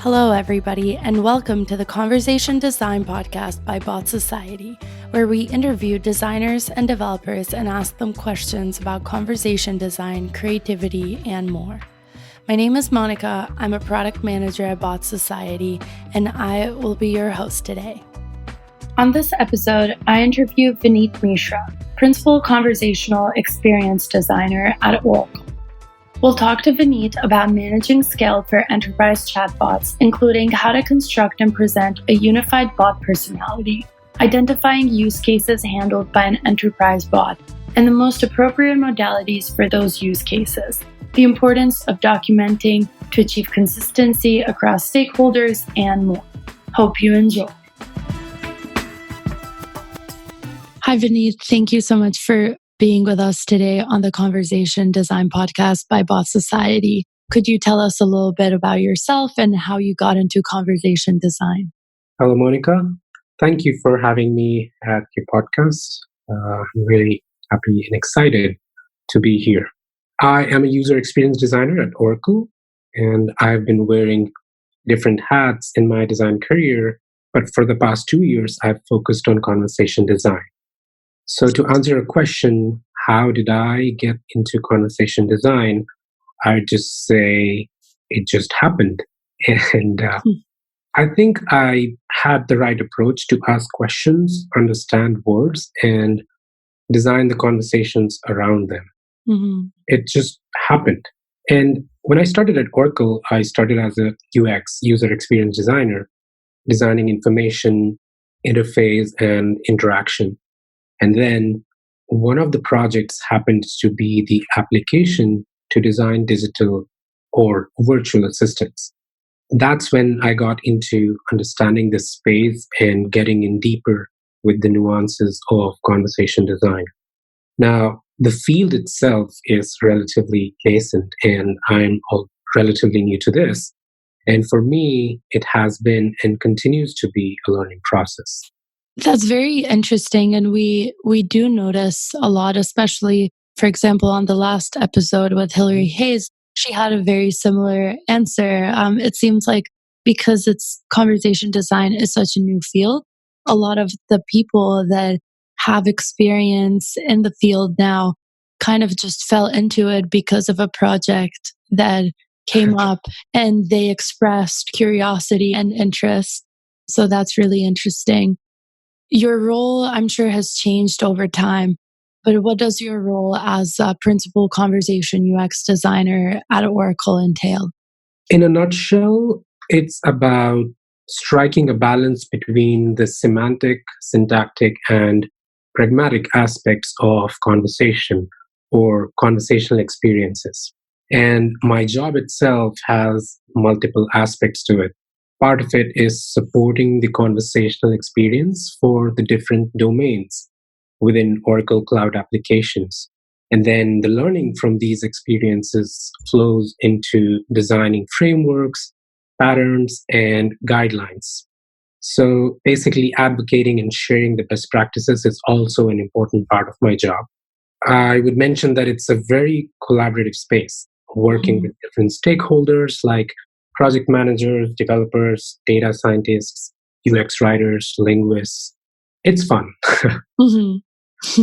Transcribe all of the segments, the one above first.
Hello, everybody, and welcome to the Conversation Design podcast by Botsociety, where we interview designers and developers and ask them questions about conversation design, creativity, and more. My name is Monica. I'm a product manager at Botsociety, and I will be your host today. On this episode, I interview Vineet Mishra, Principal Conversational Experience Designer at Oracle. We'll talk to Vineet about managing scale for enterprise chatbots, including how to construct and present a unified bot personality, identifying use cases handled by an enterprise bot, and the most appropriate modalities for those use cases, the importance of documenting to achieve consistency across stakeholders, and more. Hope you enjoy. Hi, Vineet. Thank you so much for being with us today on the Conversation Design podcast by Botsociety. Could you tell us a little bit about yourself and how you got into conversation design? Hello, Monica. Thank you for having me at your podcast. I'm really happy and excited to be here. I am a user experience designer at Oracle, and I've been wearing different hats in my design career, but for the past 2 years, I've focused on conversation design. So to answer your question, how did I get into conversation design? I would just say it just happened. And I think I had the right approach to ask questions, understand words, and design the conversations around them. Mm-hmm. It just happened. And when I started at Oracle, I started as a UX, user experience designer, designing information, interface, and interaction. And then one of the projects happened to be the application to design digital or virtual assistants. That's when I got into understanding this space and getting in deeper with the nuances of conversation design. Now, the field itself is relatively nascent, and I'm relatively new to this. And for me, it has been and continues to be a learning process. That's very interesting. And we do notice a lot, especially, for example, on the last episode with Hillary Hayes, she had a very similar answer. It seems like because it's conversation design is such a new field, a lot of the people that have experience in the field now kind of just fell into it because of a project that came up and they expressed curiosity and interest. So that's really interesting. Your role, I'm sure, has changed over time, but what does your role as a principal conversation UX designer at Oracle entail? In a nutshell, it's about striking a balance between the semantic, syntactic, and pragmatic aspects of conversation or conversational experiences. And my job itself has multiple aspects to it. Part of it is supporting the conversational experience for the different domains within Oracle Cloud applications. And then the learning from these experiences flows into designing frameworks, patterns, and guidelines. So basically, advocating and sharing the best practices is also an important part of my job. I would mention that it's a very collaborative space, working with different stakeholders like project managers, developers, data scientists, UX writers, linguists. It's fun. Mm-hmm.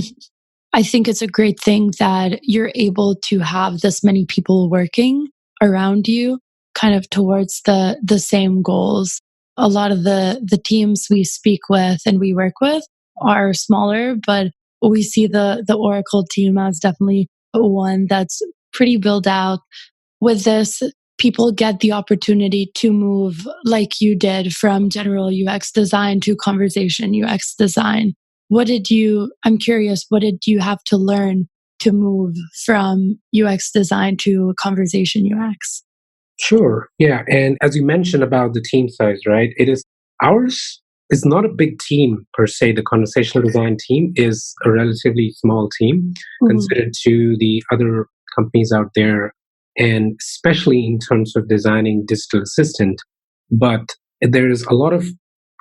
I think it's a great thing that you're able to have this many people working around you kind of towards the same goals. A lot of the teams we speak with and we work with are smaller, but we see the Oracle team as definitely one that's pretty built out. With this, people get the opportunity to move like you did from general UX design to conversation UX design. I'm curious, what did you have to learn to move from UX design to conversation UX? Sure. Yeah. And as you mentioned about the team size, right? Ours is not a big team per se. The conversational design team is a relatively small team considered to the other companies out there, and especially in terms of designing digital assistant. But there is a lot of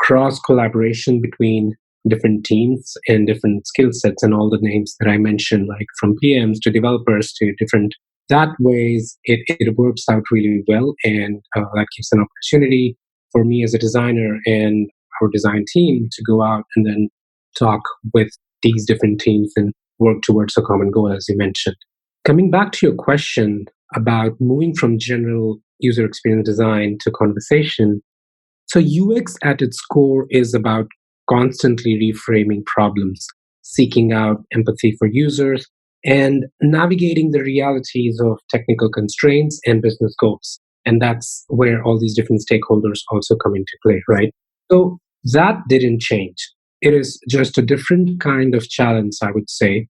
cross collaboration between different teams and different skill sets and all the names that I mentioned, like from PMs to developers to different that ways it works out really well, and that gives an opportunity for me as a designer and our design team to go out and then talk with these different teams and work towards a common goal, as you mentioned. Coming back to your question about moving from general user experience design to conversation, so UX at its core is about constantly reframing problems, seeking out empathy for users, and navigating the realities of technical constraints and business goals. And that's where all these different stakeholders also come into play, right? So that didn't change. It is just a different kind of challenge, I would say,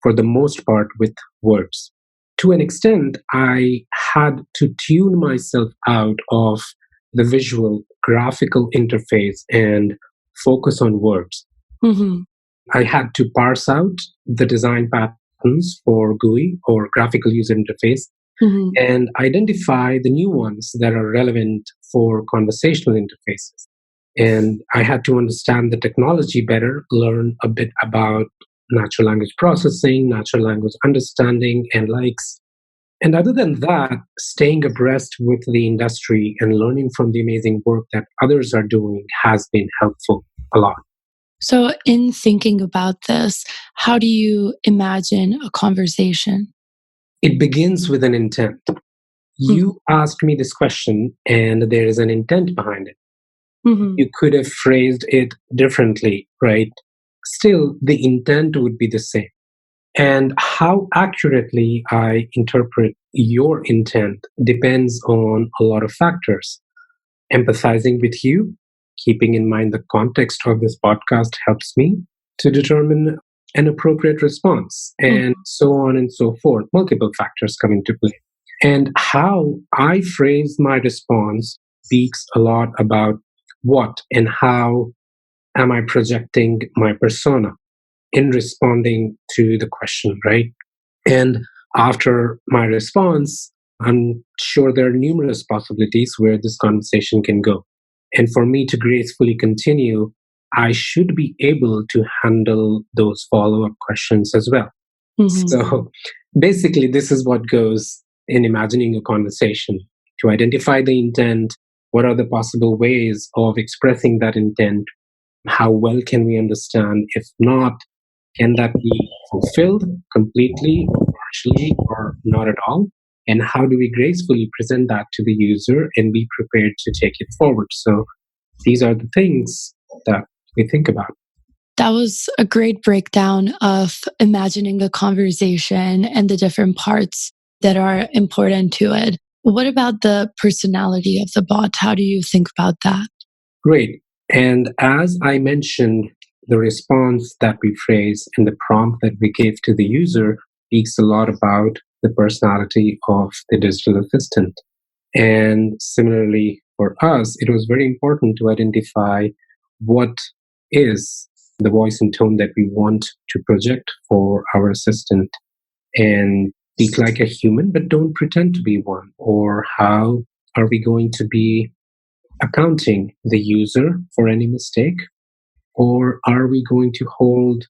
for the most part with words. To an extent, I had to tune myself out of the visual graphical interface and focus on words. Mm-hmm. I had to parse out the design patterns for GUI or graphical user interface Mm-hmm. and identify the new ones that are relevant for conversational interfaces. And I had to understand the technology better, learn a bit about natural language processing, natural language understanding, and likes. And other than that, staying abreast with the industry and learning from the amazing work that others are doing has been helpful a lot. So, in thinking about this, how do you imagine a conversation? It begins with an intent. Mm-hmm. You asked me this question, and there is an intent behind it. Mm-hmm. You could have phrased it differently, right? Still, the intent would be the same. And how accurately I interpret your intent depends on a lot of factors. Empathizing with you, keeping in mind the context of this podcast helps me to determine an appropriate response, and so on and so forth. Multiple factors come into play. And how I phrase my response speaks a lot about what and how am I projecting my persona in responding to the question, right? And after my response, I'm sure there are numerous possibilities where this conversation can go. And for me to gracefully continue, I should be able to handle those follow up questions as well. Mm-hmm. So basically, this is what goes in imagining a conversation to identify the intent. What are the possible ways of expressing that intent? How well can we understand? If not, can that be fulfilled completely or partially or not at all? And how do we gracefully present that to the user and be prepared to take it forward? So these are the things that we think about. That was a great breakdown of imagining a conversation and the different parts that are important to it. What about the personality of the bot? How do you think about that? Great. And as I mentioned, the response that we phrase and the prompt that we give to the user speaks a lot about the personality of the digital assistant. And similarly, for us, it was very important to identify what is the voice and tone that we want to project for our assistant and speak like a human, but don't pretend to be one. Or how are we going to be accounting the user for any mistake? Or are we going to hold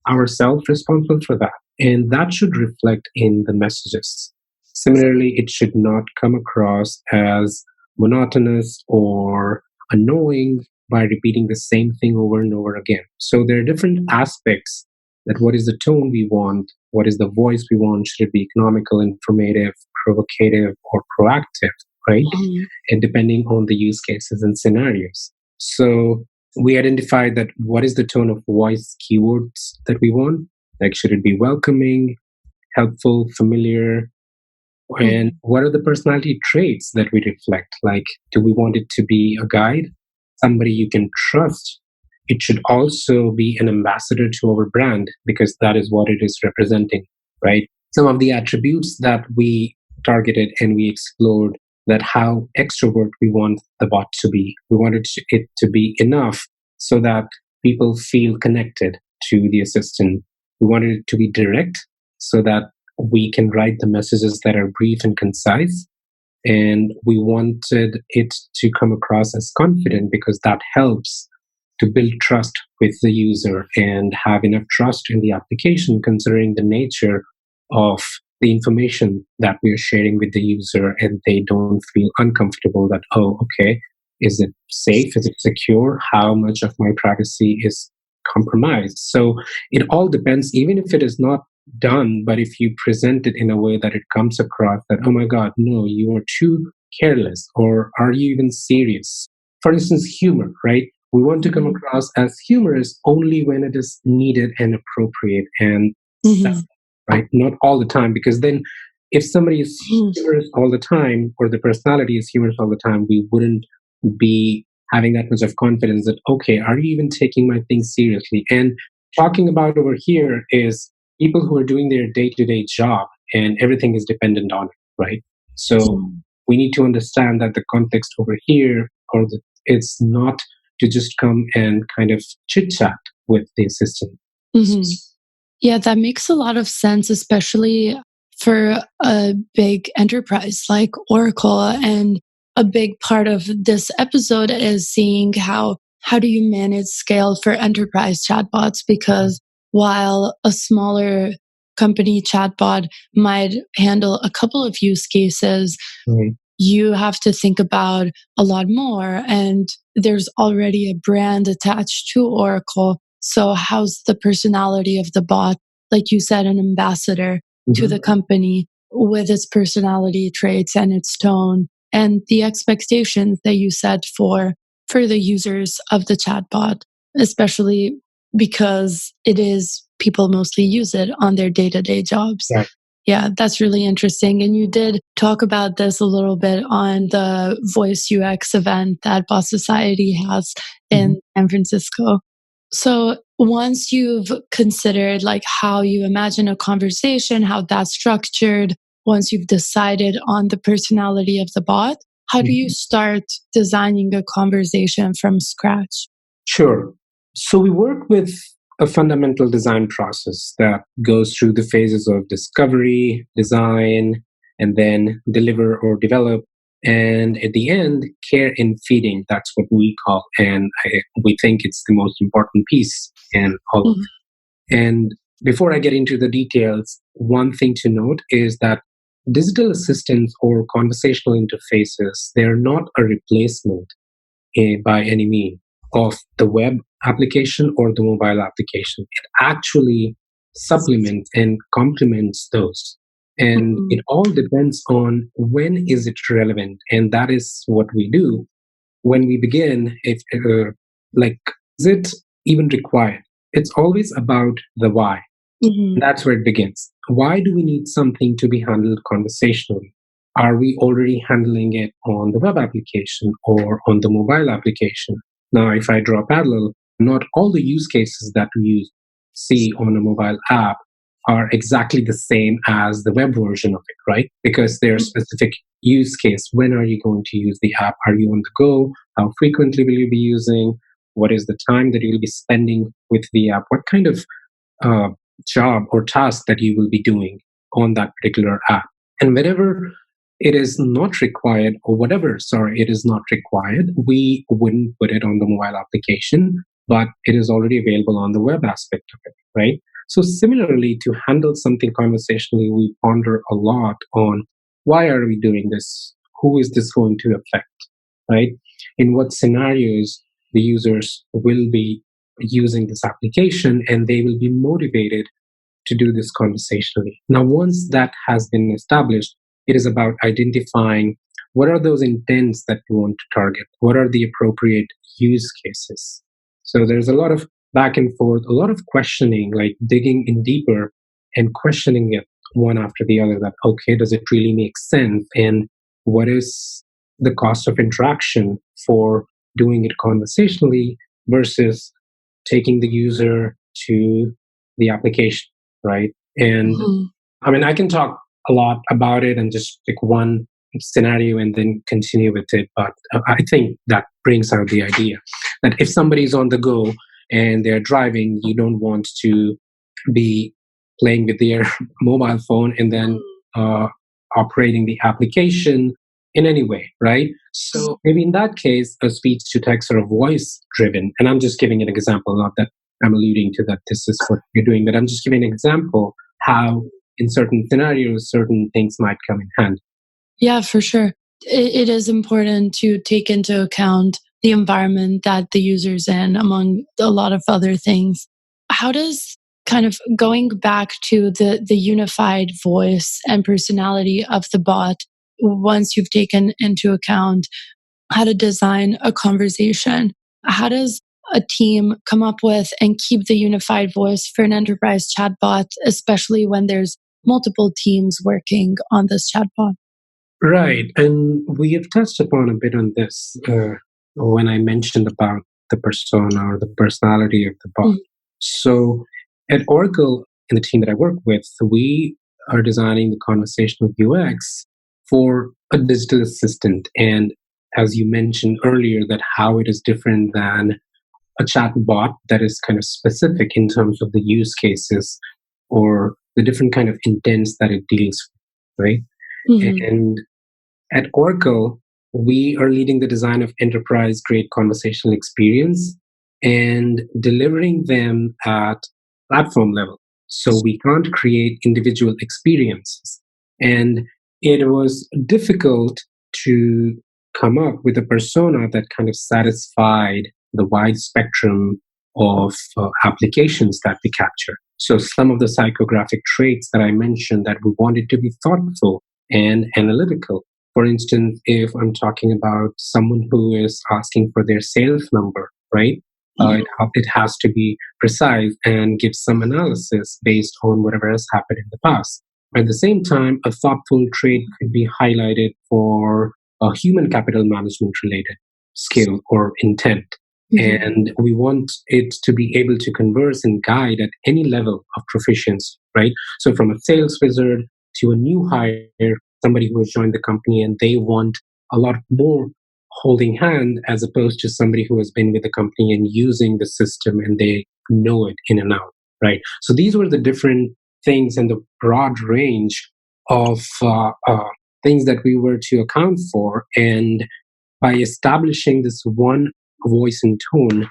ourselves responsible for that? And that should reflect in the messages. Similarly, it should not come across as monotonous or annoying by repeating the same thing over and over again. So there are different aspects that what is the tone we want, what is the voice we want, should it be economical, informative, provocative, or proactive, right? Mm-hmm. And depending on the use cases and scenarios. So we identified that what is the tone of voice keywords that we want, like should it be welcoming, helpful, familiar, and what are the personality traits that we reflect, like do we want it to be a guide, somebody you can trust? It should also be an ambassador to our brand because that is what it is representing, right? Some of the attributes that we targeted and we explored, that how extrovert we want the bot to be. We wanted it to be enough so that people feel connected to the assistant. We wanted it to be direct so that we can write the messages that are brief and concise. And we wanted it to come across as confident because that helps to build trust with the user and have enough trust in the application, considering the nature of the information that we are sharing with the user, and they don't feel uncomfortable that, oh, okay, is it safe? Is it secure? How much of my privacy is compromised? So it all depends, even if it is not done, but if you present it in a way that it comes across that, oh my God, no, you are too careless, or are you even serious? For instance, humor, right? We want to come across as humorous only when it is needed and appropriate and right? Not all the time, because then if somebody is humorous all the time, or the personality is humorous all the time, we wouldn't be having that much of confidence that, okay, are you even taking my things seriously? And talking about over here is people who are doing their day-to-day job, and everything is dependent on it, right? So we need to understand that the context over here, it's not to just come and kind of chit chat with the assistant. Yeah, that makes a lot of sense, especially for a big enterprise like Oracle. And a big part of this episode is seeing how do you manage scale for enterprise chatbots? Because while a smaller company chatbot might handle a couple of use cases, you have to think about a lot more. And there's already a brand attached to Oracle. So how's the personality of the bot? Like you said, an ambassador to the company with its personality traits and its tone and the expectations that you set for the users of the chatbot, especially because it is people mostly use it on their day-to-day jobs. Right. Yeah, that's really interesting. And you did talk about this a little bit on the Voice UX event that Botsociety has in San Francisco. So once you've considered like how you imagine a conversation, how that's structured, once you've decided on the personality of the bot, how do you start designing a conversation from scratch? Sure. So we work with a fundamental design process that goes through the phases of discovery, design, and then deliver or develop. And at the end, care and feeding. That's what we call. And we think it's the most important piece in all of it. And before I get into the details, one thing to note is that digital assistants or conversational interfaces, they're not a replacement by any means of the web application or the mobile application. It actually supplements and complements those. And it all depends on when is it relevant. And that is what we do when we begin. If like, is it even required? It's always about the why. That's where it begins. Why do we need something to be handled conversationally? Are we already handling it on the web application or on the mobile application? Now, if I draw a parallel, not all the use cases that we see on a mobile app are exactly the same as the web version of it, right? Because there's specific use case. When are you going to use the app? Are you on the go? How frequently will you be using? What is the time that you'll be spending with the app? What kind of job or task that you will be doing on that particular app? And whenever it is not required, or whatever, sorry, it is not required, we wouldn't put it on the mobile application, but it is already available on the web aspect of it, right? So similarly, to handle something conversationally, we ponder a lot on why are we doing this? Who is this going to affect, right? In what scenarios the users will be using this application, and they will be motivated to do this conversationally. Now, once that has been established, it is about identifying what are those intents that we want to target, what are the appropriate use cases. So there's a lot of back and forth, a lot of questioning, like digging in deeper and questioning it one after the other, that, okay, does it really make sense? And what is the cost of interaction for doing it conversationally versus taking the user to the application, right? And I mean, I can talk a lot about it and just pick one scenario and then continue with it. But I think that brings out the idea that if somebody's on the go and they're driving, you don't want to be playing with their mobile phone and then operating the application in any way, right? So maybe in that case, a speech to text or a voice driven, and I'm just giving an example, not that I'm alluding to that this is what you're doing, but I'm just giving an example how in certain scenarios, certain things might come in handy. Yeah, for sure. It is important to take into account the environment that the user's in, among a lot of other things. How does kind of going back to the unified voice and personality of the bot, once you've taken into account how to design a conversation, how does a team come up with and keep the unified voice for an enterprise chatbot, especially when there's multiple teams working on this chatbot? Right. And we have touched upon a bit on this when I mentioned about the persona or the personality of the bot. So at Oracle, in the team that I work with, we are designing the conversational UX for a digital assistant. And as you mentioned earlier, that how it is different than a chat bot that is kind of specific in terms of the use cases or the different kind of intents that it deals with, right? Mhm. And at Oracle, we are leading the design of enterprise grade conversational experience and delivering them at platform level. So we can't create individual experiences. And it was difficult to come up with a persona that kind of satisfied the wide spectrum of applications that we capture. So some of the psychographic traits that I mentioned that we wanted to be thoughtful and analytical. For instance, if I'm talking about someone who is asking for their sales number, right? It has to be precise and give some analysis based on whatever has happened in the past. At the same time, a thoughtful trait could be highlighted for a human capital management related skill or intent. And we want it to be able to converse and guide at any level of proficiency, right? So from a sales wizard to a new hire, somebody who has joined the company and they want a lot more holding hand as opposed to somebody who has been with the company and using the system and they know it in and out, right? So these were the different things and the broad range of things that we were to account for. And by establishing this one voice and tone,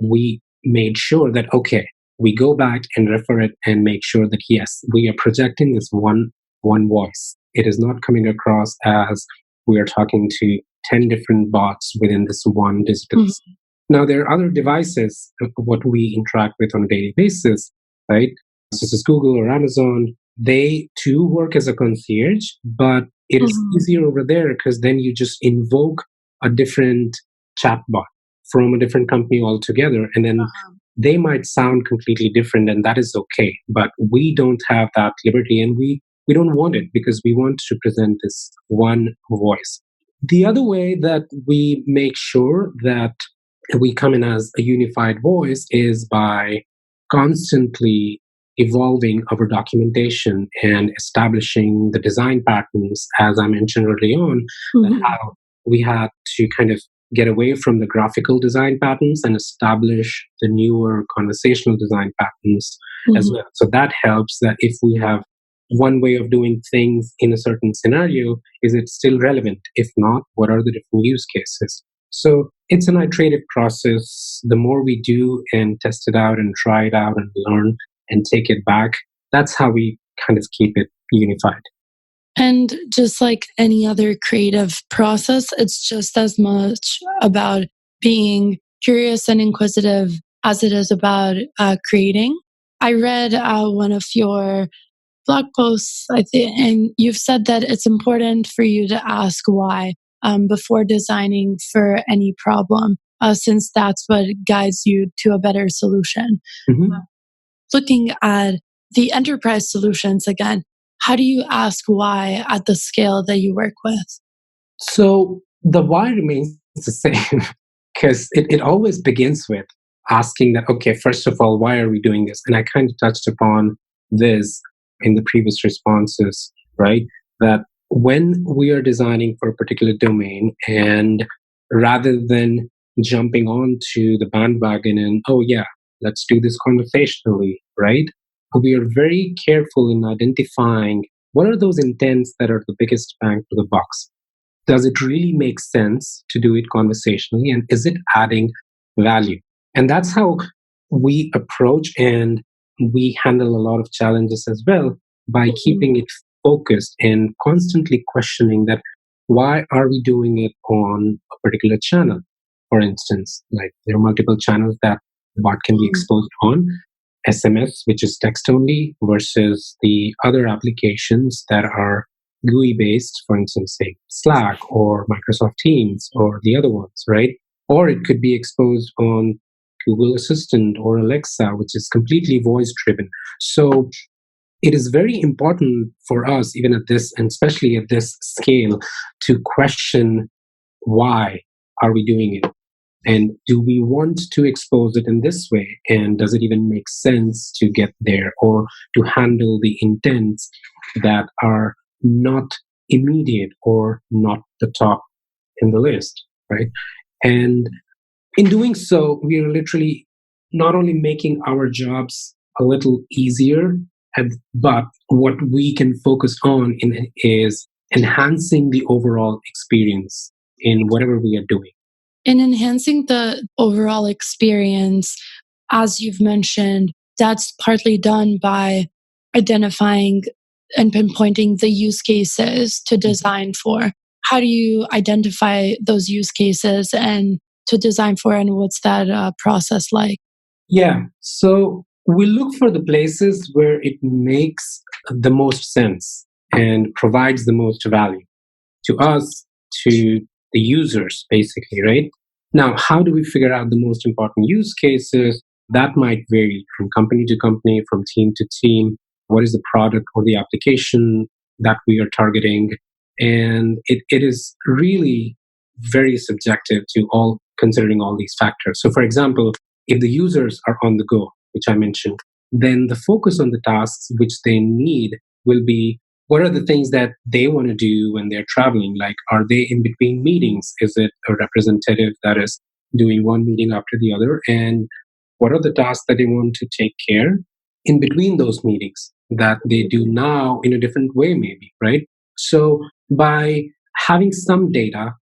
we made sure that, okay, we go back and refer it and make sure that, yes, we are projecting this one voice. It is not coming across as we are talking to 10 different bots within this one digital. Now, there are other devices, what we interact with on a daily basis, right? Such as Google or Amazon. They too work as a concierge, but it is easier over there because then you just invoke a different chatbot from a different company altogether. And then they might sound completely different, and that is okay. But we don't have that liberty, and we don't want it because we want to present this one voice. The other way that we make sure that we come in as a unified voice is by constantly evolving our documentation and establishing the design patterns, as I mentioned early on, how we had to kind of get away from the graphical design patterns and establish the newer conversational design patterns as well. So that helps that if we have one way of doing things in a certain scenario, is it still relevant? If not, what are the different use cases? So it's an iterative process. The more we do and test it out and try it out and learn and take it back, that's how we kind of keep it unified. And just like any other creative process, it's just as much about being curious and inquisitive as it is about creating. I read one of your blog posts, I think, and you've said that it's important for you to ask why before designing for any problem, since that's what guides you to a better solution. Looking at the enterprise solutions again, how do you ask why at the scale that you work with? So the why remains the same because it always begins with asking that, okay, first of all, why are we doing this? And I kind of touched upon this in the previous responses, right? That when we are designing for a particular domain and rather than jumping onto the bandwagon and, oh, yeah, let's do this conversationally, right? We are very careful in identifying what are those intents that are the biggest bang for the bucks. Does it really make sense to do it conversationally? And is it adding value? And that's how we approach and we handle a lot of challenges as well. by keeping it focused and constantly questioning that why are we doing it on a particular channel? For instance, like there are multiple channels that the bot can be exposed on. SMS, which is text only, versus the other applications that are GUI based, for instance, say Slack or Microsoft Teams or the other ones, right? Or it could be exposed on Google Assistant or Alexa, which is completely voice driven. So it is very important for us, even at this, and especially at this scale, to question why are we doing it? And do we want to expose it in this way? And does it even make sense to get there or to handle the intents that are not immediate or not the top in the list, right? And in doing so, we are literally not only making our jobs a little easier, but what we can focus on is enhancing the overall experience in whatever we are doing. In enhancing the overall experience, as you've mentioned, that's partly done by identifying and pinpointing the use cases to design for. How do you identify those use cases and to design for, and what's that process like? Yeah. So we look for the places where it makes the most sense and provides the most value to us, to the users, basically, right? Now, how do we figure out the most important use cases? That might vary from company to company, from team to team. What is the product or the application that we are targeting? And it is really very subjective to all considering all these factors. So, for example, if the users are on the go, which I mentioned, then the focus on the tasks which they need will be what are the things that they want to do when they're traveling? Like, are they in between meetings? Is it a representative that is doing one meeting after the other? And what are the tasks that they want to take care in between those meetings that they do now in a different way, maybe, right? So, by having some data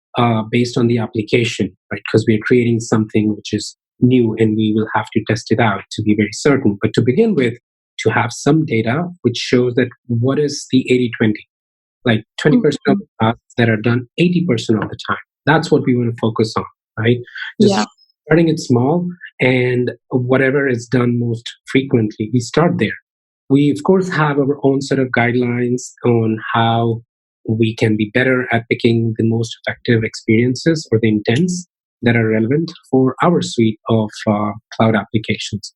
based on the application, right? Because we're creating something which is new and we will have to test it out to be very certain. But to begin with, to have some data which shows that what is the 80-20, like 20% of the tasks that are done 80% of the time. That's what we want to focus on, right? Just starting it small, and whatever is done most frequently, we start there. We, of course, have our own set of guidelines on how we can be better at picking the most effective experiences or the intents that are relevant for our suite of cloud applications.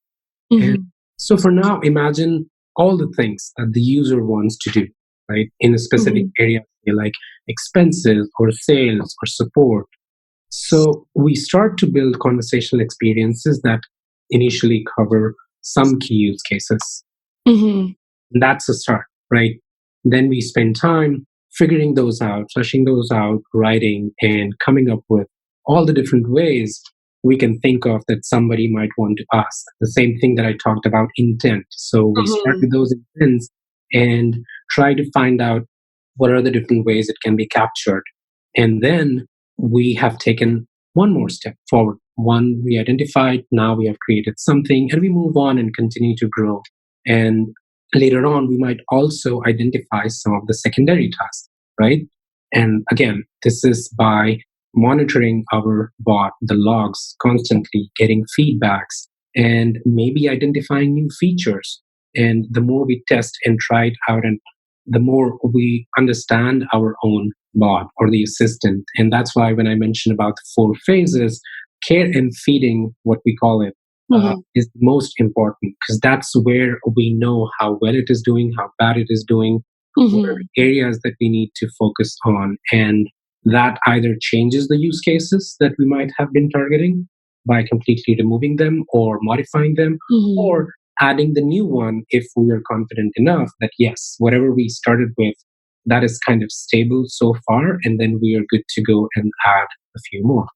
And so for now, imagine all the things that the user wants to do, right, in a specific area, like expenses or sales or support. So we start to build conversational experiences that initially cover some key use cases. That's a start, right? Then we spend time figuring those out, fleshing those out, writing, and coming up with all the different ways we can think of that somebody might want to ask. The same thing that I talked about, intent. So we start with those intents and try to find out what are the different ways it can be captured. And then we have taken one more step forward. One, we identified, now we have created something, and we move on and continue to grow. And later on, we might also identify some of the secondary tasks, right? And again, this is by monitoring our bot, the logs, constantly getting feedbacks, and maybe identifying new features. And the more we test and try it out, and the more we understand our own bot or the assistant. And that's why when I mentioned about the 4 phases, care and feeding, what we call it, is most important, because that's where we know how well it is doing, how bad it is doing, what are areas that we need to focus on. And that either changes the use cases that we might have been targeting by completely removing them or modifying them, or adding the new one if we are confident enough that, yes, whatever we started with, that is kind of stable so far, and then we are good to go and add a few more.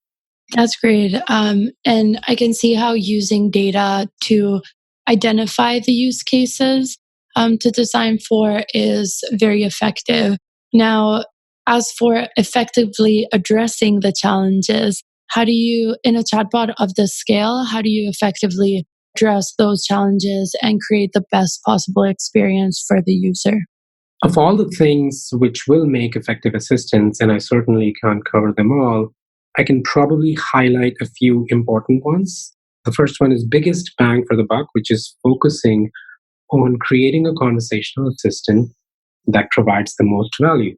That's great. And I can see how using data to identify the use cases to design for is very effective. Now, as for effectively addressing the challenges, how do you, in a chatbot of this scale, how do you effectively address those challenges and create the best possible experience for the user? Of all the things which will make effective assistance, and I certainly can't cover them all, I can probably highlight a few important ones. The first one is biggest bang for the buck, which is focusing on creating a conversational assistant that provides the most value.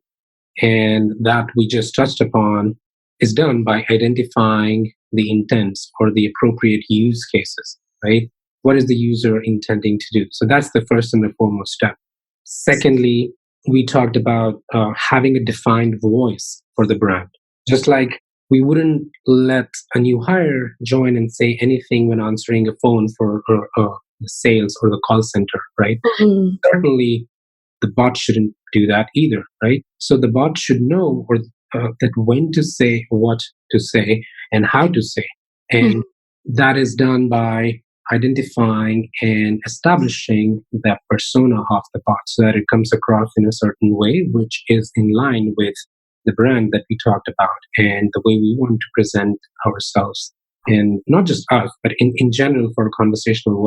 And that we just touched upon is done by identifying the intents or the appropriate use cases, right? What is the user intending to do? So that's the first and the foremost step. Secondly, we talked about having a defined voice for the brand. Just like we wouldn't let a new hire join and say anything when answering a phone for the sales or the call center, right? Mm-hmm. Certainly, the bot shouldn't do that either, right? So the bot should know that when to say, what to say, and how to say. And that is done by identifying and establishing that persona of the bot so that it comes across in a certain way, which is in line with the brand that we talked about and the way we want to present ourselves. And not just us, but in general for conversational,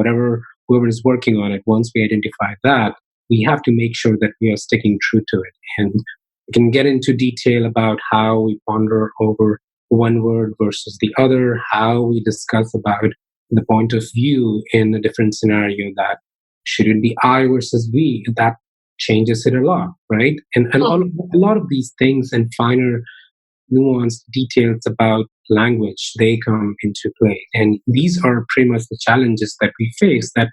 whoever is working on it, once we identify that, we have to make sure that we are sticking true to it. And we can get into detail about how we ponder over one word versus the other, how we discuss about the point of view in a different scenario, that should it be I versus we, that changes it a lot, right? And a lot of these things and finer nuanced details about language, they come into play. And these are pretty much the challenges that we face, that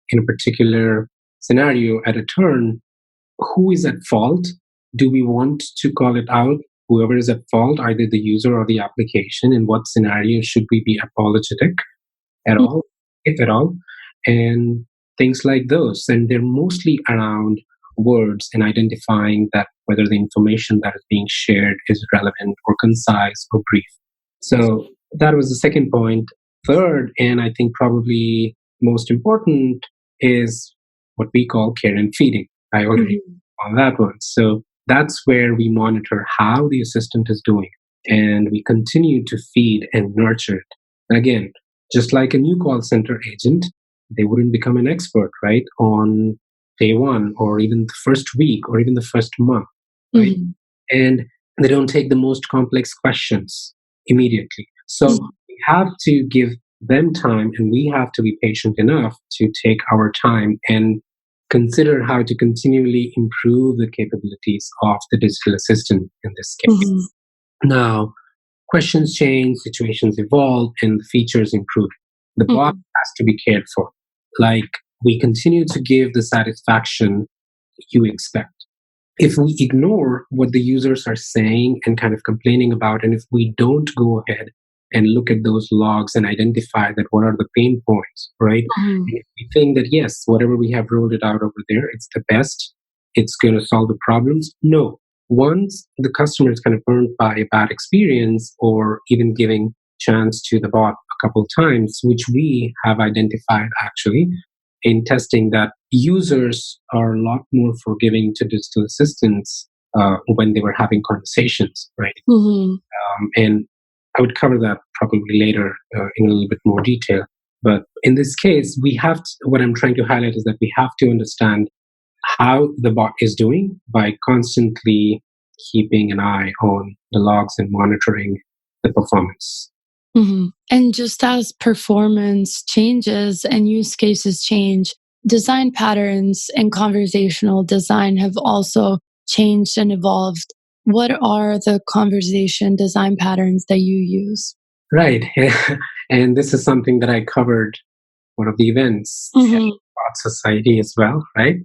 in a particular scenario at a turn, who is at fault? Do we want to call it out? Whoever is at fault, either the user or the application. In what scenario should we be apologetic at all, if at all? And things like those. And they're mostly around words and identifying that whether the information that is being shared is relevant or concise or brief. So that was the second point. Third, and I think probably most important, is what we call care and feeding. I already on that one. So that's where we monitor how the assistant is doing, and we continue to feed and nurture it. And again, just like a new call center agent, they wouldn't become an expert, right, on day one or even the first week or even the first month, right? And they don't take the most complex questions immediately. So we have to give them time, and we have to be patient enough to take our time and consider how to continually improve the capabilities of the digital assistant in this case. Now, questions change, situations evolve, and the features improve. The bot has to be cared for. Like, we continue to give the satisfaction you expect. If we ignore what the users are saying and kind of complaining about, and if we don't go ahead and look at those logs and identify that what are the pain points, right? And if we think that, yes, whatever we have rolled it out over there, it's the best, it's going to solve the problems. No. Once the customer is kind of burned by a bad experience, or even giving chance to the bot a couple times, which we have identified actually in testing, that users are a lot more forgiving to digital assistants when they were having conversations, right? And I would cover that probably later in a little bit more detail. But in this case, what I'm trying to highlight is that we have to understand how the bot is doing by constantly keeping an eye on the logs and monitoring the performance. And just as performance changes and use cases change, design patterns and conversational design have also changed and evolved. What are the conversation design patterns that you use? Right. And this is something that I covered one of the events at Botsociety as well, right?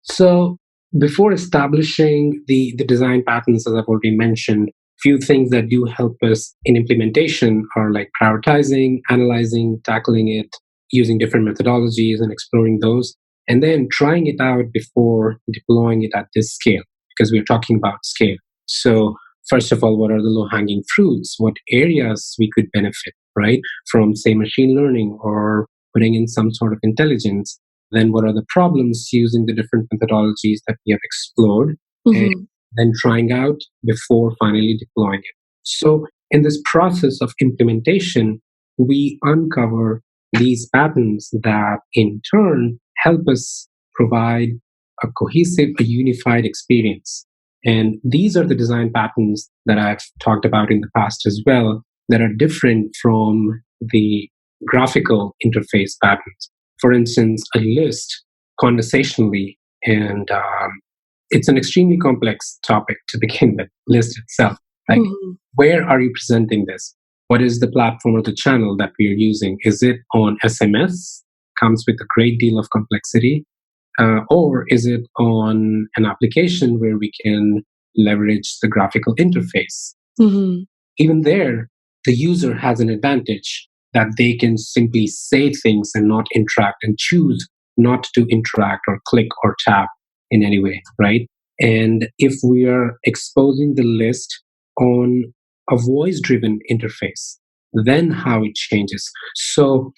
So before establishing the design patterns, as I've already mentioned, few things that do help us in implementation are like prioritizing, analyzing, tackling it, using different methodologies and exploring those, and then trying it out before deploying it at this scale, because we're talking about scale. So first of all, what are the low-hanging fruits? What areas we could benefit, right, from, say, machine learning or putting in some sort of intelligence? Then what are the problems using the different methodologies that we have explored, and then trying out before finally deploying it. So in this process of implementation, we uncover these patterns that in turn help us provide a cohesive, a unified experience. And these are the design patterns that I've talked about in the past as well, that are different from the graphical interface patterns. For instance, a list conversationally, and it's an extremely complex topic to begin with, list itself. Like, where are you presenting this? What is the platform or the channel that we are using? Is it on SMS? Comes with a great deal of complexity. Or is it on an application where we can leverage the graphical interface? Even there, the user has an advantage that they can simply say things and not interact and choose not to interact or click or tap in any way, right? And if we are exposing the list on a voice driven interface, then how it changes. So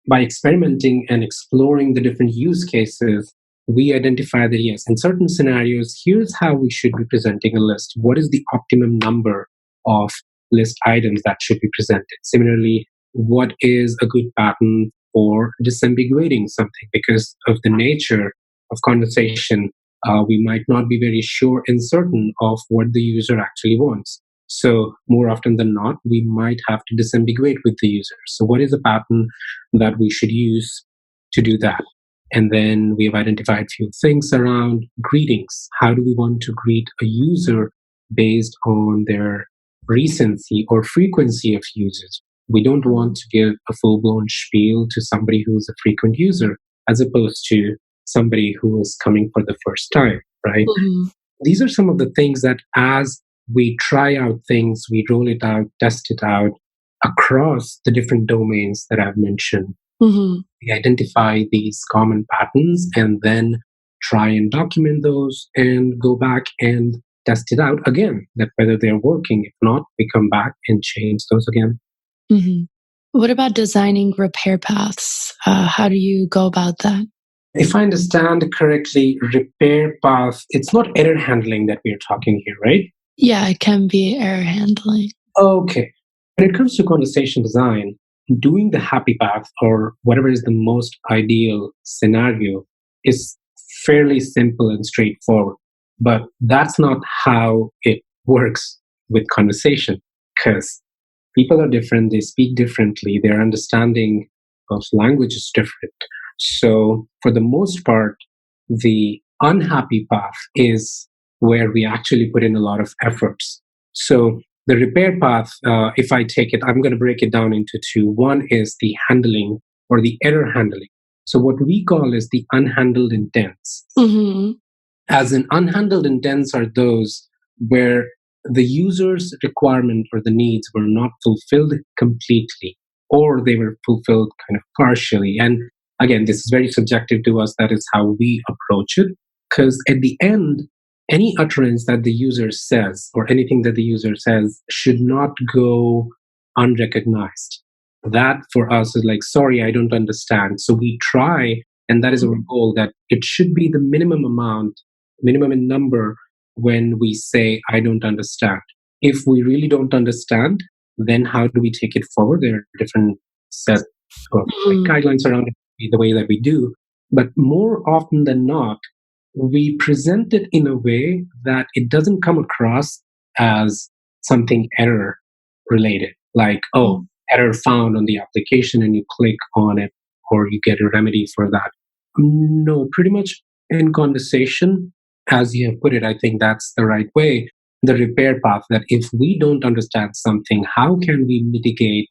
by experimenting and exploring the different use cases, we identify that yes, in certain scenarios, here's how we should be presenting a list. What is the optimum number of list items that should be presented? Similarly, what is a good pattern for disambiguating something? Because of the nature of conversation, we might not be very sure and certain of what the user actually wants. So more often than not, we might have to disambiguate with the user. So what is a pattern that we should use to do that? And then we have identified a few things around greetings. How do we want to greet a user based on their recency or frequency of usage? We don't want to give a full-blown spiel to somebody who's a frequent user as opposed to somebody who is coming for the first time, right? These are some of the things that as we try out things, we roll it out, test it out across the different domains that I've mentioned. We identify these common patterns and then try and document those and go back and test it out again, that whether they're working. If not, we come back and change those again. What about designing repair paths? How do you go about that? If I understand correctly, repair path, it's not error handling that we're talking here, right? Yeah, it can be error handling. Okay. When it comes to conversation design, doing the happy path or whatever is the most ideal scenario is fairly simple and straightforward. But that's not how it works with conversation, because people are different, they speak differently, their understanding of language is different. So, for the most part, the unhappy path is where we actually put in a lot of efforts. So, the repair path, if I take it, I'm going to break it down into two. One is the handling or the error handling. So, what we call is the unhandled intents. As in, unhandled intents are those where the user's requirement or the needs were not fulfilled completely, or they were fulfilled kind of partially. And again, this is very subjective to us. That is how we approach it. Because at the end, any utterance that the user says or anything that the user says should not go unrecognized. That for us is like, sorry, I don't understand. So we try, and that is our goal, that it should be the minimum amount, minimum in number when we say, I don't understand. If we really don't understand, then how do we take it forward? There are different sets of guidelines around it, the way that we do. But more often than not, we present it in a way that it doesn't come across as something error related, like, oh, error found on the application and you click on it or you get a remedy for that. No, pretty much in conversation, as you have put it, I think that's the right way. The repair path, that if we don't understand something, how can we mitigate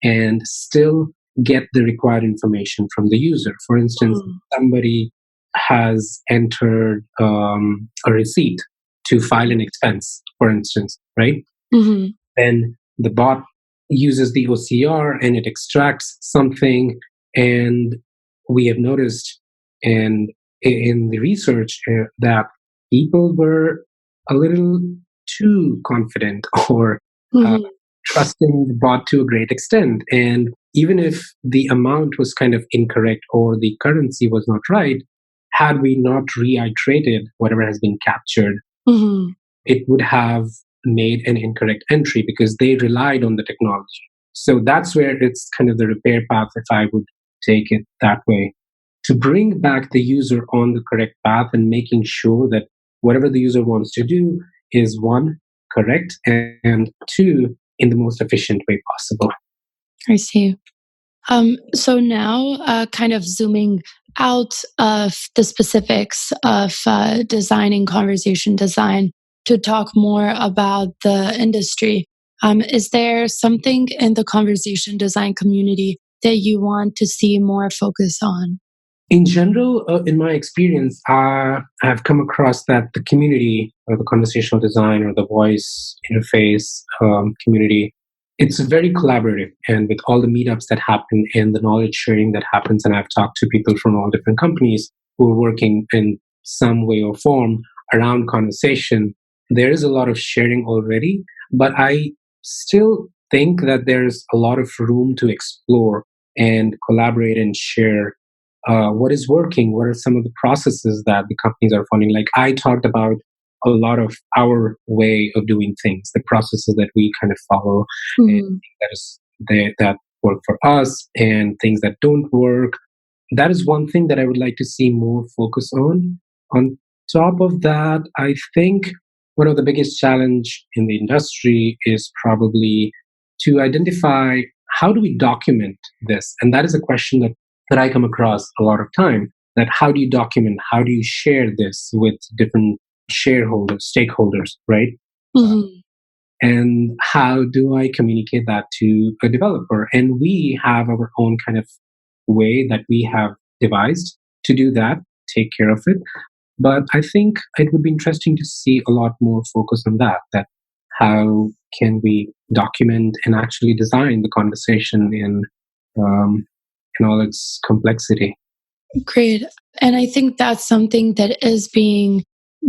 and still get the required information from the user? For instance, somebody has entered a receipt to file an expense, for instance, right? Then the bot uses the OCR and it extracts something. And we have noticed in the research that people were a little too confident or trusting the bot to a great extent. And even if the amount was kind of incorrect or the currency was not right, had we not reiterated whatever has been captured, it would have made an incorrect entry because they relied on the technology. So that's where it's kind of the repair path, if I would take it that way, to bring back the user on the correct path and making sure that whatever the user wants to do is one, correct, and two, in the most efficient way possible. I see. So now, kind of zooming out of the specifics of designing conversation design to talk more about the industry, is there something in the conversation design community that you want to see more focus on? In general, in my experience, I've come across that the community, or the conversational design, or the voice interface community, it's very collaborative. And with all the meetups that happen and the knowledge sharing that happens, and I've talked to people from all different companies who are working in some way or form around conversation, there is a lot of sharing already. But I still think that there's a lot of room to explore and collaborate and share what is working, what are some of the processes that the companies are following. Like I talked about a lot of our way of doing things, the processes that we kind of follow, and Mhm. that work for us, and things that don't work. That is one thing that I would like to see more focus on. On top of that, I think one of the biggest challenge in the industry is probably to identify how do we document this, and that is a question that I come across a lot of time. That how do you document? How do you share this with different shareholders, stakeholders, right? Mhm. And how do I communicate that to a developer? And we have our own kind of way that we have devised to do that, take care of it. But I think it would be interesting to see a lot more focus on that how can we document and actually design the conversation um, in all its complexity. Great. And I think that's something that is being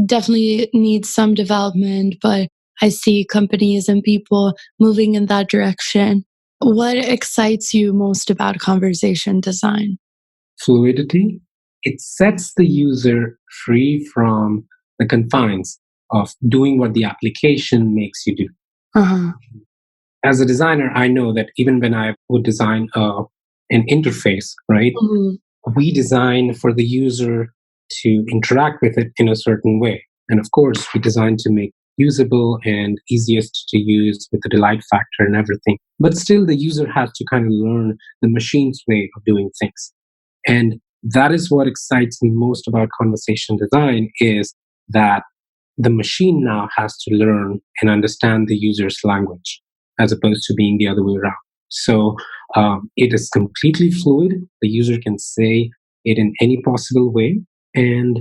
definitely needs some development, but I see companies and people moving in that direction. What excites you most about conversation design? Fluidity, it sets the user free from the confines of doing what the application makes you do. Uh-huh. As a designer, I know that even when I would design an interface, right, Mhm. we design for the user to interact with it in a certain way. And of course, we design to make usable and easiest to use with the delight factor and everything. But still, the user has to kind of learn the machine's way of doing things. And that is what excites me most about conversation design is that the machine now has to learn and understand the user's language as opposed to being the other way around. So it is completely fluid. The user can say it in any possible way. And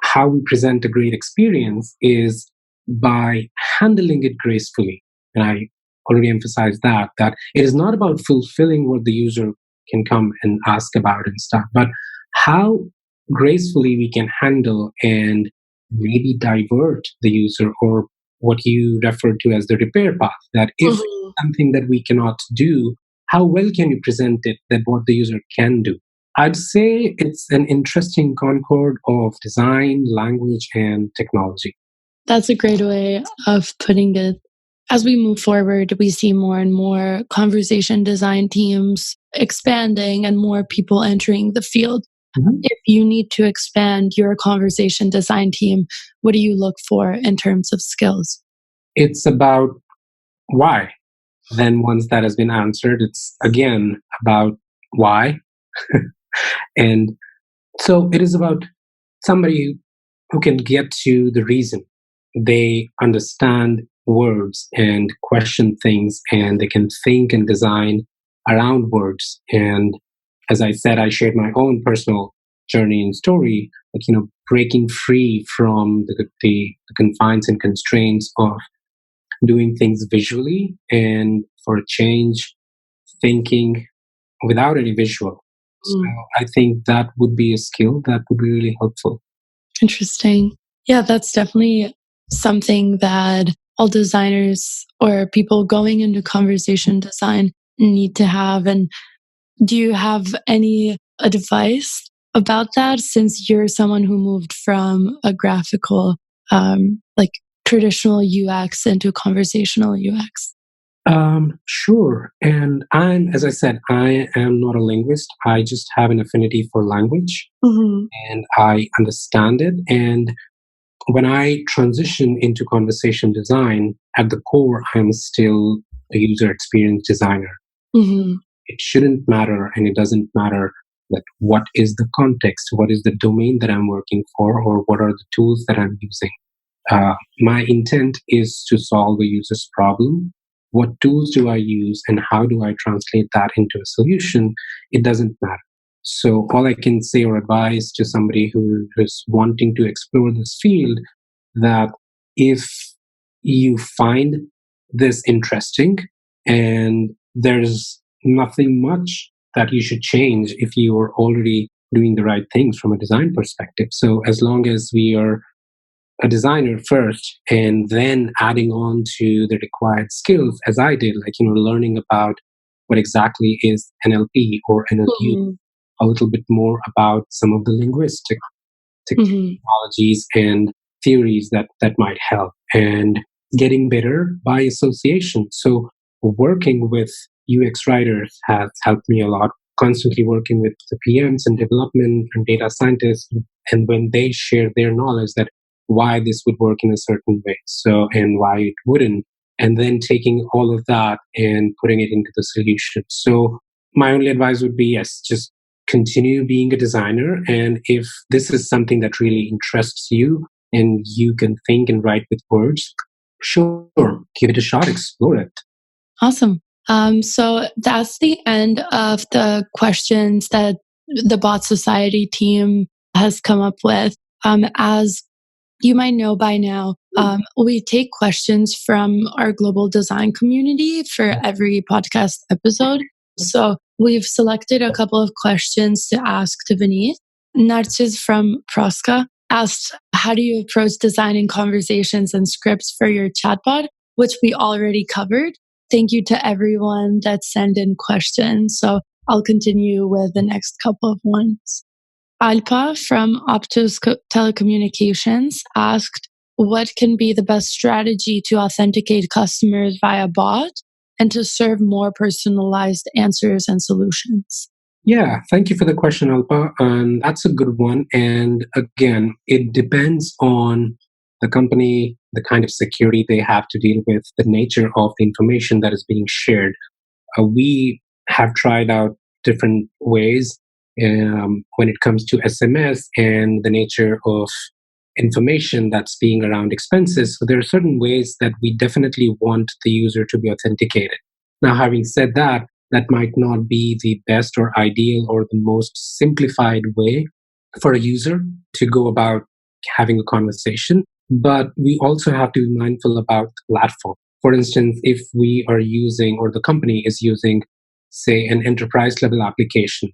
how we present a great experience is by handling it gracefully. And I already emphasized that it is not about fulfilling what the user can come and ask about and stuff, but how gracefully we can handle and maybe divert the user, or what you refer to as the repair path. That if Mhm. something that we cannot do, how well can you present it that what the user can do? I'd say it's an interesting concord of design, language, and technology. That's a great way of putting it. As we move forward, we see more and more conversation design teams expanding and more people entering the field. Mhm. If you need to expand your conversation design team, what do you look for in terms of skills? It's about why. Then, once that has been answered, it's again about why. And so it is about somebody who can get to the reason. They understand words and question things, and they can think and design around words. And as I said, I shared my own personal journey and story, like, breaking free from the confines and constraints of doing things visually, and for a change, thinking without any visual. So Mm, I think that would be a skill that would be really helpful. interesting. Yeah, that's definitely something that all designers or people going into conversation design need to have. And do you have any advice about that since you're someone who moved from a graphical, like traditional UX into conversational UX? Sure. And as I said, I am not a linguist. I just have an affinity for language Mm-hmm. and I understand it. And when I transition into conversation design, at the core, I'm still a user experience designer. Mm-hmm. It shouldn't matter, and it doesn't matter that what is the context, what is the domain that I'm working for, or what are the tools that I'm using. My intent is to solve a user's problem. What tools do I use and how do I translate that into a solution? It doesn't matter. So, all I can say or advise to somebody who is wanting to explore this field that if you find this interesting and there's nothing much that you should change if you are already doing the right things from a design perspective. So, as long as we are a designer first and then adding on to the required skills as I did, like learning about what exactly is NLP or NLU, Mm-hmm. a little bit more about some of the linguistic Mm-hmm. technologies and theories that might help, and getting better by association. So working with UX writers has helped me a lot, constantly working with the PMs and development and data scientists, and when they share their knowledge that why this would work in a certain way, so and why it wouldn't, and then taking all of that and putting it into the solution. So my only advice would be, yes, just continue being a designer. And if this is something that really interests you and you can think and write with words, sure, give it a shot, explore it. Awesome. So that's the end of the questions that the Bot Society team has come up with. As you might know by now, we take questions from our global design community for every podcast episode. So we've selected a couple of questions to ask to Vineet. Narcis from Proska asked, how do you approach designing conversations and scripts for your chatbot, which we already covered. Thank you to everyone that sent in questions. So I'll continue with the next couple of ones. Alpa from Optus Telecommunications asked, what can be the best strategy to authenticate customers via bot and to serve more personalized answers and solutions? Yeah, thank you for the question, Alpa. And that's a good one. And again, it depends on the company, the kind of security they have to deal with, the nature of the information that is being shared. We have tried out different ways when it comes to SMS and the nature of information that's being around expenses. So there are certain ways that we definitely want the user to be authenticated. Now, having said that, that might not be the best or ideal or the most simplified way for a user to go about having a conversation. But we also have to be mindful about the platform. For instance, if we are using, or the company is using, say, an enterprise level application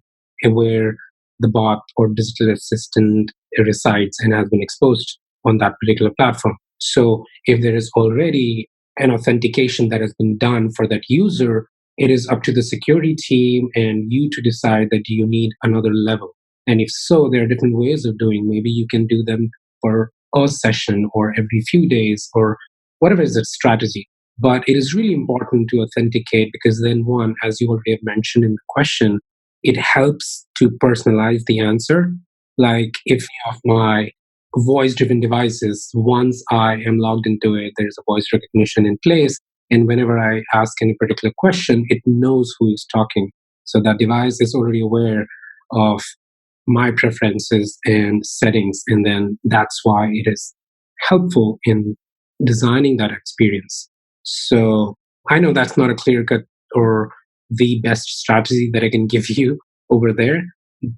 where the bot or digital assistant resides and has been exposed on that particular platform. So if there is already an authentication that has been done for that user, it is up to the security team and you to decide that you need another level. And if so, there are different ways of doing. Maybe you can do them for a session or every few days or whatever is the strategy. But it is really important to authenticate because then, one, as you already have mentioned in the question, it helps to personalize the answer. Like if you have my voice driven devices, once I am logged into it, there's a voice recognition in place. And whenever I ask any particular question, it knows who is talking. So that device is already aware of my preferences and settings. And then that's why it is helpful in designing that experience. So I know that's not a clear cut or the best strategy that I can give you over there.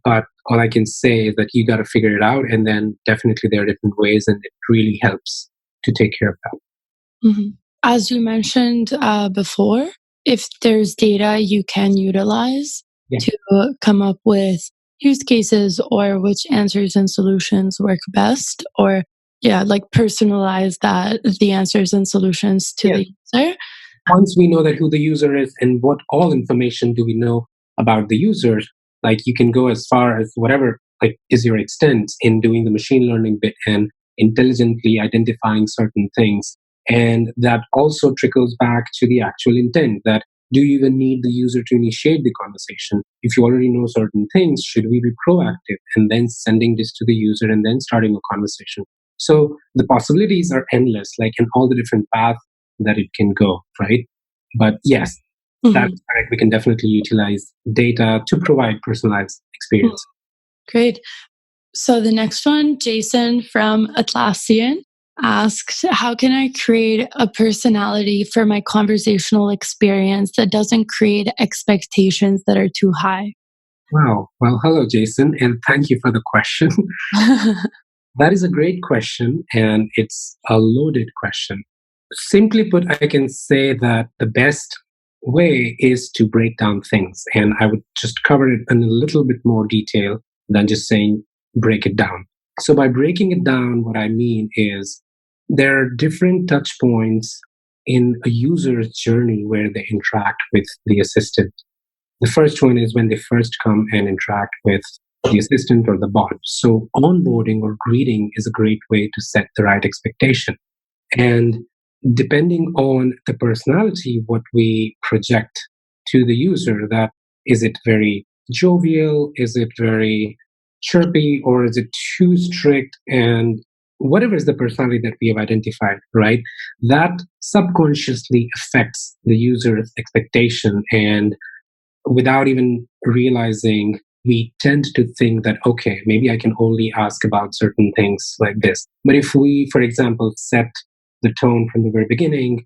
But all I can say is that you got to figure it out. And then definitely there are different ways, and it really helps to take care of that. Mm-hmm. As you mentioned before, if there's data you can utilize to come up with use cases or which answers and solutions work best, or like personalize the answers and solutions to the user. Once we know that who the user is and what all information do we know about the users, like you can go as far as whatever like is your extent in doing the machine learning bit and intelligently identifying certain things And that also trickles back to the actual intent, that do you even need the user to initiate the conversation? If you already know certain things, should we be proactive and then sending this to the user and then starting a conversation? So the possibilities are endless, like in all the different paths that it can go, right? But yes, that's correct. We can definitely utilize data to provide personalized experience. Great. So the next one, Jason from Atlassian asked, how can I create a personality for my conversational experience that doesn't create expectations that are too high? Wow. Well, hello, Jason, and thank you for the question. That is a great question, and it's a loaded question. Simply put, I can say that the best way is to break down things, and I would just cover it in a little bit more detail than just saying break it down. So, by breaking it down, what I mean is there are different touch points in a user's journey where they interact with the assistant. The first one is when they first come and interact with the assistant or the bot. So, onboarding or greeting is a great way to set the right expectation. And depending on the personality, what we project to the user, that is it very jovial, is it very chirpy, or is it too strict? And whatever is the personality that we have identified, right? That subconsciously affects the user's expectation. And without even realizing, we tend to think that, okay, maybe I can only ask about certain things like this. But if we, for example, set the tone from the very beginning,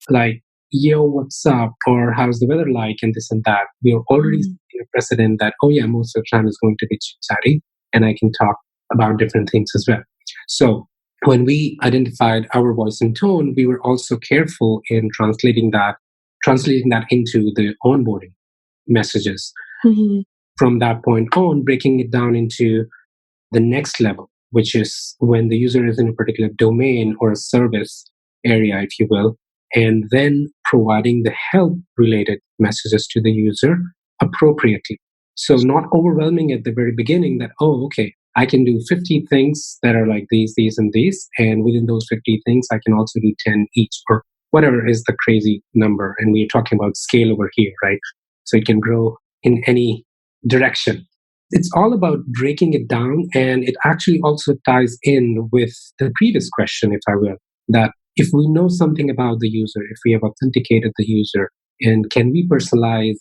like, yo, what's up? Or how's the weather like? And this and that, we are already setting a precedent that, oh, yeah, most of the time is going to be chatty and I can talk about different things as well. So when we identified our voice and tone, we were also careful in translating that into the onboarding messages. From that point on, breaking it down into the next level, which is when the user is in a particular domain or a service area, if you will, and then providing the help related messages to the user appropriately. So, not overwhelming at the very beginning that, oh, okay, I can do 50 things that are like these, and these. And within those 50 things, I can also do 10 each, or whatever is the crazy number. And we're talking about scale over here, right? So it can grow in any direction. It's all about breaking it down. And it actually also ties in with the previous question, if I will, that if we know something about the user, if we have authenticated the user, and can we personalize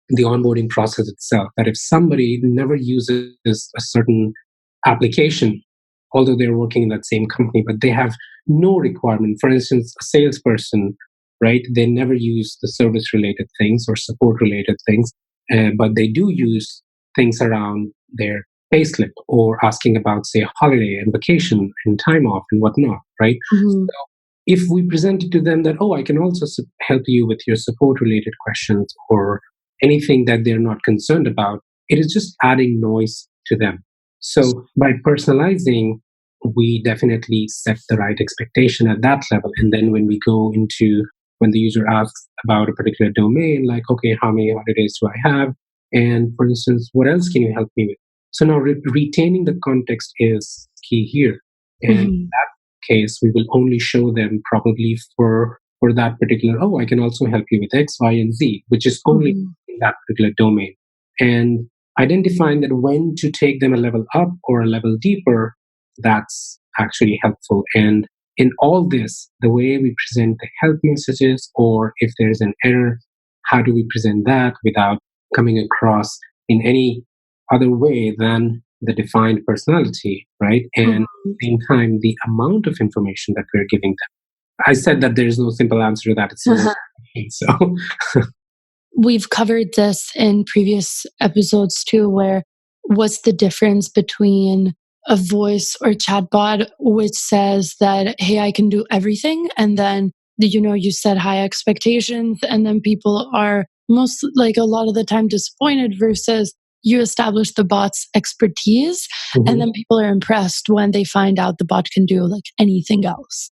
the onboarding process itself, that if somebody never uses a certain application, although they're working in that same company, but they have no requirement, for instance, a salesperson, right? They never use the service related things or support related things, but they do use things around their payslip or asking about, say, holiday and vacation and time off and whatnot, right? So if we present it to them that, oh, I can also help you with your support related questions or anything that they're not concerned about, it is just adding noise to them. So by personalizing, we definitely set the right expectation at that level. And then when we go into when the user asks about a particular domain, like, okay, how many holidays do I have? And for instance, what else can you help me with? So now retaining the context is key here. And in that case, we will only show them probably for that particular, oh, I can also help you with X, Y, and Z, which is only in that particular domain. And identifying that when to take them a level up or a level deeper, that's actually helpful. And in all this, the way we present the help messages, or if there's an error, how do we present that without coming across in any other way than the defined personality, right? And at the same time, the amount of information that we're giving them. I said that there's no simple answer to that. So we've covered this in previous episodes too, where what's the difference between a voice or chatbot which says that, hey, I can do everything, and then you set high expectations, and then people are most, like, a lot of the time disappointed, versus you establish the bot's expertise, and then people are impressed when they find out the bot can do like anything else.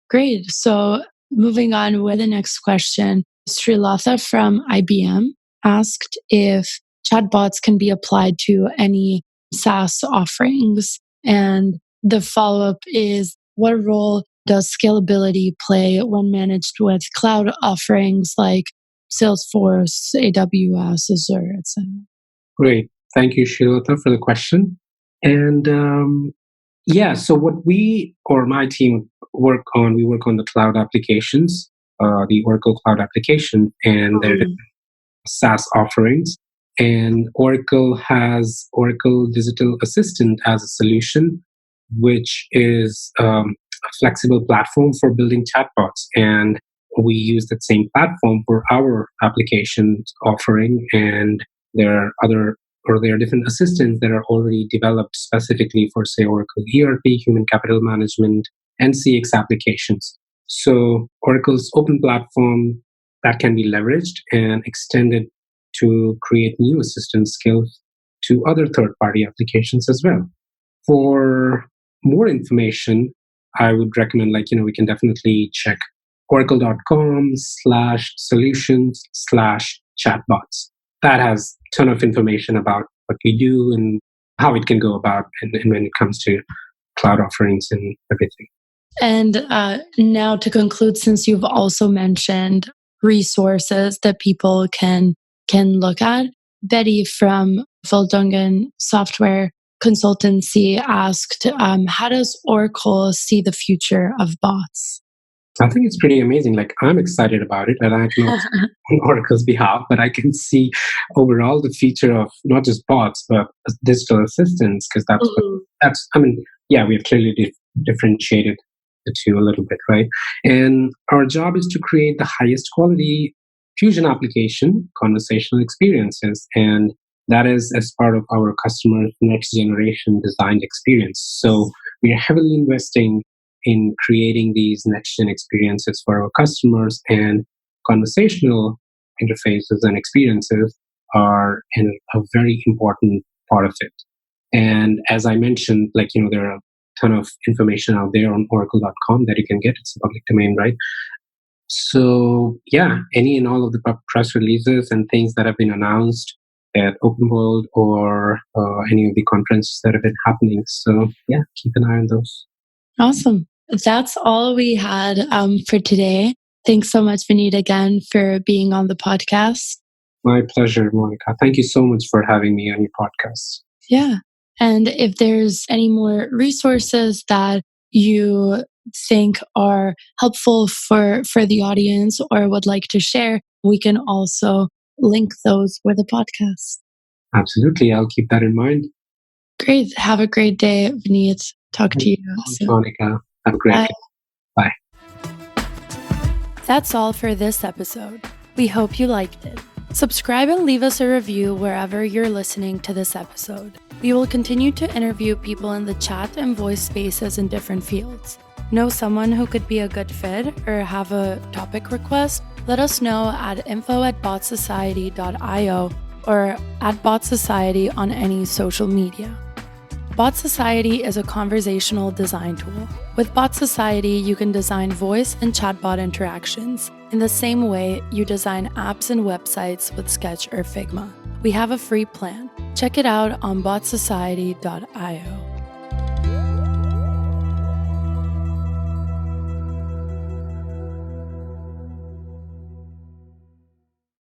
Great. So moving on with the next question, Srilatha from IBM asked if chatbots can be applied to any SaaS offerings. And the follow-up is, what role does scalability play when managed with cloud offerings like Salesforce, AWS, Azure, etc.? Great. Thank you, Shilata, for the question. And yeah, so what we or my team we work on the cloud applications, the Oracle Cloud application, and their SaaS offerings. And Oracle has Oracle Digital Assistant as a solution, which is a flexible platform for building chatbots. And we use that same platform for our application offering. And there are there are different assistants that are already developed specifically for, say, Oracle ERP, human capital management, and CX applications. So Oracle's open platform that can be leveraged and extended to create new assistant skills to other third-party applications as well. For more information, I would recommend, we can definitely check oracle.com/solutions/chatbots. That has a ton of information about what we do and how it can go about and when it comes to cloud offerings and everything. And now to conclude, since you've also mentioned resources that people can look at, Betty from Voldungen Software Consultancy asked, how does Oracle see the future of bots? I think it's pretty amazing. I'm excited about it, and I cannot on Oracle's behalf, but I can see overall the future of not just bots but digital assistants, because we have clearly differentiated the two a little bit, right? And our job is to create the highest quality fusion application conversational experiences, and that is as part of our customer next generation designed experience. So we are heavily investing in creating these next-gen experiences for our customers, and conversational interfaces and experiences are a very important part of it. And as I mentioned, there are a ton of information out there on oracle.com that you can get. It's a public domain, right? So yeah, any and all of the press releases and things that have been announced at Open World or any of the conferences that have been happening. So yeah, keep an eye on those. Awesome. That's all we had for today. Thanks so much, Vineet, again, for being on the podcast. My pleasure, Monica. Thank you so much for having me on your podcast. Yeah. And if there's any more resources that you think are helpful for the audience or would like to share, we can also link those with the podcast. Absolutely. I'll keep that in mind. Great. Have a great day, Vineet. Talk to you soon. Monica. Have a great day. Bye. That's all for this episode. We hope you liked it. Subscribe and leave us a review wherever you're listening to this episode. We will continue to interview people in the chat and voice spaces in different fields. Know someone who could be a good fit or have a topic request? Let us know at info@botsociety.io or at Botsociety on any social media. Botsociety is a conversational design tool. With Botsociety, you can design voice and chatbot interactions in the same way you design apps and websites with Sketch or Figma. We have a free plan. Check it out on botsociety.io.